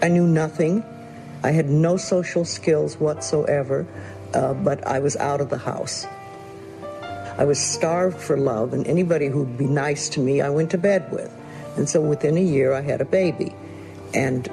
I knew nothing. I had no social skills whatsoever, but I was out of the house. I was starved for love, and anybody who'd be nice to me, I went to bed with. And so within a year, I had a baby. And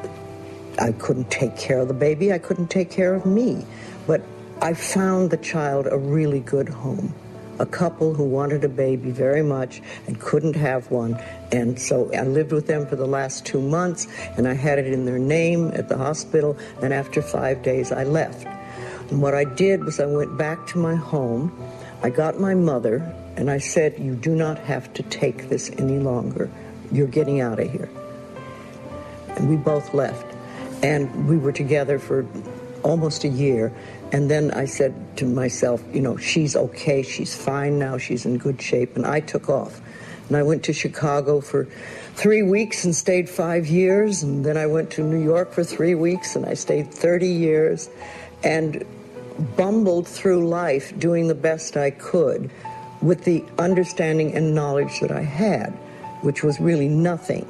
I couldn't take care of the baby. I couldn't take care of me. But I found the child a really good home. A couple who wanted a baby very much and couldn't have one. And so I lived with them for the last 2 months, and I had it in their name at the hospital, and after 5 days I left. And what I did was I went back to my home. I got my mother, and I said, you do not have to take this any longer. You're getting out of here. And we both left. And we were together for almost a year. And then I said to myself, you know, she's okay, she's fine now, she's in good shape. And I took off. And I went to Chicago for 3 weeks and stayed 5 years. And then I went to New York for 3 weeks and I stayed 30 years. And bumbled through life doing the best I could with the understanding and knowledge that I had, which was really nothing.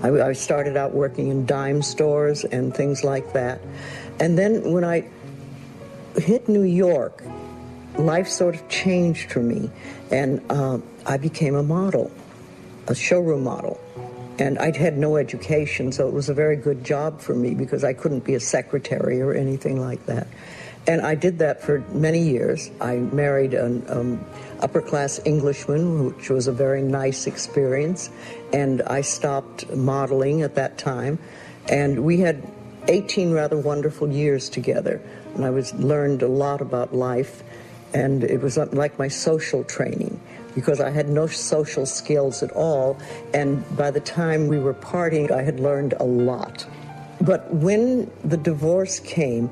I started out working in dime stores and things like that. And then when I hit New York, life sort of changed for me. And I became a model, a showroom model. And I'd had no education, so it was a very good job for me because I couldn't be a secretary or anything like that. And I did that for many years. I married an upper-class Englishman, which was a very nice experience. And I stopped modeling at that time. And we had 18 rather wonderful years together. And I learned a lot about life. And it was like my social training, because I had no social skills at all, and by the time we were partying, I had learned a lot. But when the divorce came,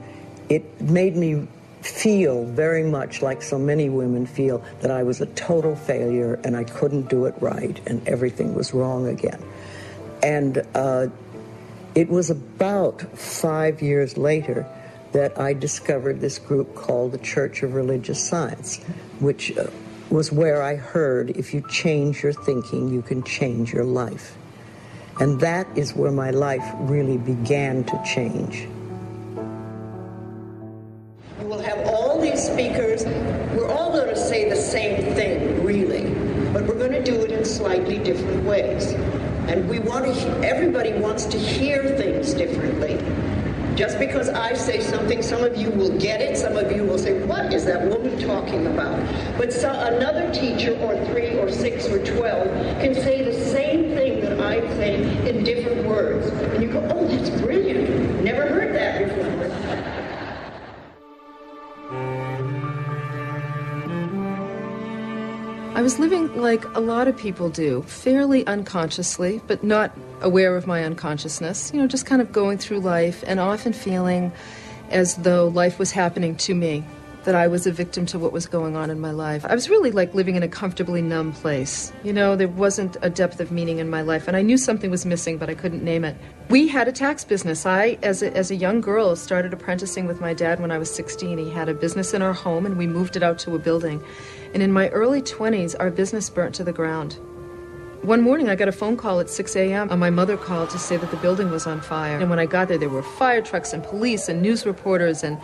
it made me feel very much like so many women feel, that I was a total failure and I couldn't do it right and everything was wrong again. And it was about 5 years later that I discovered this group called the Church of Religious Science, which was where I heard, if you change your thinking, you can change your life. And that is where my life really began to change. You will have all these speakers. We're all going to say the same thing, really, but we're going to do it in slightly different ways. And we want to, everybody wants to hear things differently. Just because I say something, some of you will get it, some of you will say, what is that woman talking about? But another teacher, or 3 or 6 or 12, can say the same thing that I'm saying in different words. And you go, oh, that's brilliant. Never heard that before. I was living like a lot of people do, fairly unconsciously, but not aware of my unconsciousness, you know, just kind of going through life and often feeling as though life was happening to me, that I was a victim to what was going on in my life. I was really like living in a comfortably numb place. You know, there wasn't a depth of meaning in my life, and I knew something was missing, but I couldn't name it. We had a tax business. I, as a young girl, started apprenticing with my dad when I was 16. He had a business in our home, and we moved it out to a building. And in my early 20s, our business burnt to the ground. One morning, I got a phone call at 6 a.m. and my mother called to say that the building was on fire. And when I got there were fire trucks and police and news reporters, and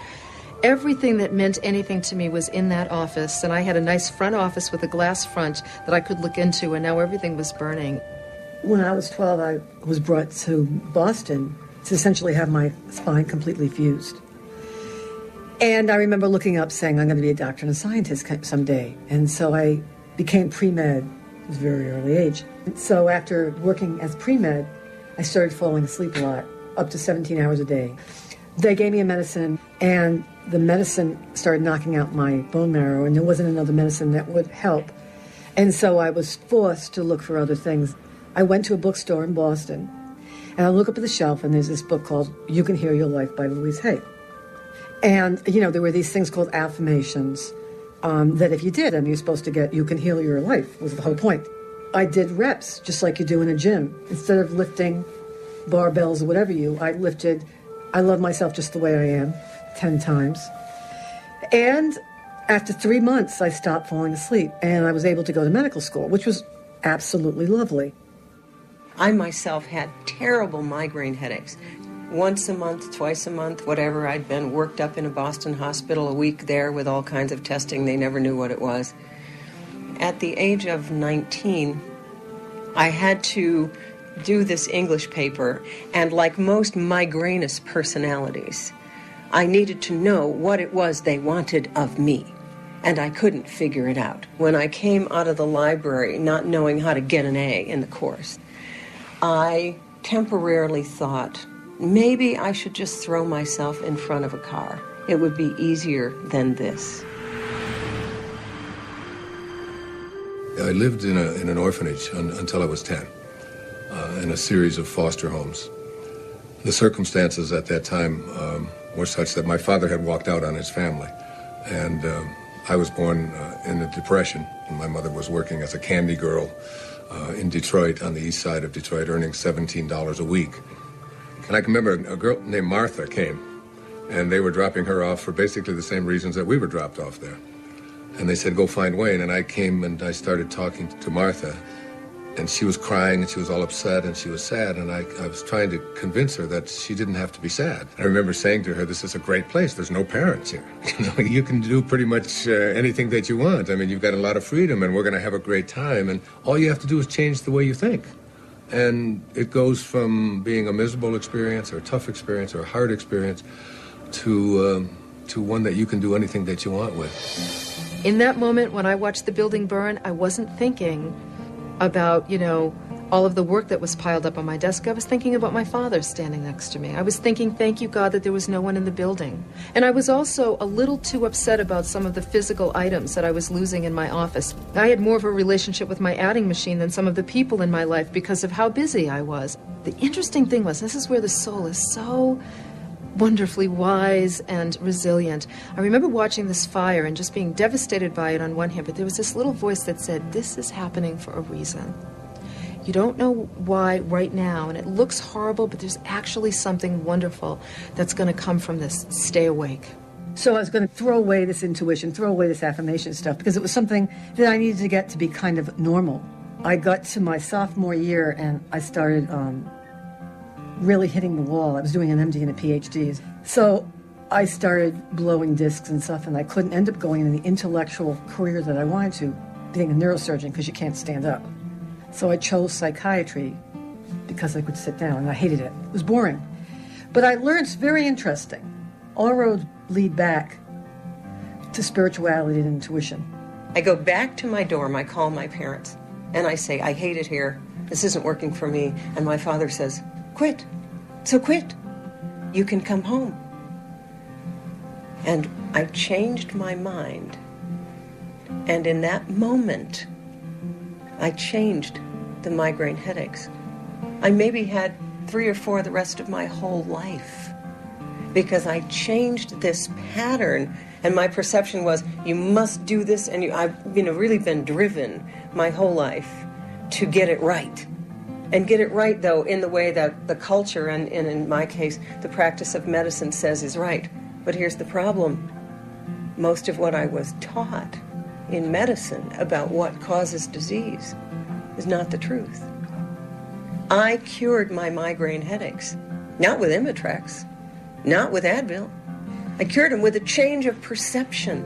everything that meant anything to me was in that office. And I had a nice front office with a glass front that I could look into, and now everything was burning. When I was 12, I was brought to Boston to essentially have my spine completely fused. And I remember looking up saying, I'm going to be a doctor and a scientist someday. And so I became pre-med at a very early age. So after working as pre-med, I started falling asleep a lot, up to 17 hours a day. They gave me a medicine, and the medicine started knocking out my bone marrow, and there wasn't another medicine that would help. And so I was forced to look for other things. I went to a bookstore in Boston, and I look up at the shelf, and there's this book called You Can Heal Your Life by Louise Hay. And, you know, there were these things called affirmations that if you did them, you're supposed to get, you can heal your life, was the whole point. I did reps, just like you do in a gym. Instead of lifting barbells or whatever I lifted, I love myself just the way I am, 10 times. And after 3 months, I stopped falling asleep, and I was able to go to medical school, which was absolutely lovely. I myself had terrible migraine headaches. Once a month, twice a month, whatever. I'd been worked up in a Boston hospital, a week there with all kinds of testing. They never knew what it was. At the age of 19, I had to do this English paper, and like most migrainous personalities, I needed to know what it was they wanted of me, and I couldn't figure it out. When I came out of the library not knowing how to get an A in the course, I temporarily thought, maybe I should just throw myself in front of a car. It would be easier than this. I lived in an orphanage until I was 10, in a series of foster homes. The circumstances at that time were such that my father had walked out on his family, and I was born in the Depression, and my mother was working as a candy girl in Detroit, on the east side of Detroit, earning $17 a week. And I can remember a girl named Martha came, and they were dropping her off for basically the same reasons that we were dropped off there. And they said, go find Wayne. And I came and I started talking to Martha. And she was crying and she was all upset and she was sad. And I was trying to convince her that she didn't have to be sad. I remember saying to her, this is a great place. There's no parents here. You can do pretty much anything that you want. I mean, you've got a lot of freedom and we're going to have a great time. And all you have to do is change the way you think. And it goes from being a miserable experience or a tough experience or a hard experience to one that you can do anything that you want with. In that moment when I watched the building burn, I wasn't thinking about, all of the work that was piled up on my desk. I was thinking about my father standing next to me. I was thinking, thank you, God, that there was no one in the building. And I was also a little too upset about some of the physical items that I was losing in my office. I had more of a relationship with my adding machine than some of the people in my life because of how busy I was. The interesting thing was, this is where the soul is so wonderfully wise and resilient. I remember watching this fire and just being devastated by it on one hand, but there was this little voice that said, this is happening for a reason. You don't know why right now, and it looks horrible, but there's actually something wonderful that's going to come from this. Stay awake. So I was going to throw away this intuition, throw away this affirmation stuff, because it was something that I needed to get to be kind of normal. I got to my sophomore year and I started really hitting the wall. I was doing an MD and a PhD. So I started blowing discs and stuff, and I couldn't end up going in the intellectual career that I wanted to, being a neurosurgeon, because you can't stand up. So I chose psychiatry because I could sit down, and I hated it. It was boring. But I learned, it's very interesting. All roads lead back to spirituality and intuition. I go back to my dorm, I call my parents, and I say, I hate it here. This isn't working for me. And my father says, quit. So quit. You can come home. And I changed my mind. And in that moment, I changed the migraine headaches. I maybe had 3 or 4 the rest of my whole life because I changed this pattern, and my perception was, you must do this, and I've really been driven my whole life to get it right. And get it right, though, in the way that the culture, and in my case, the practice of medicine says is right. But here's the problem. Most of what I was taught in medicine about what causes disease is not the truth. I cured my migraine headaches, not with Imitrex, not with Advil. I cured them with a change of perception.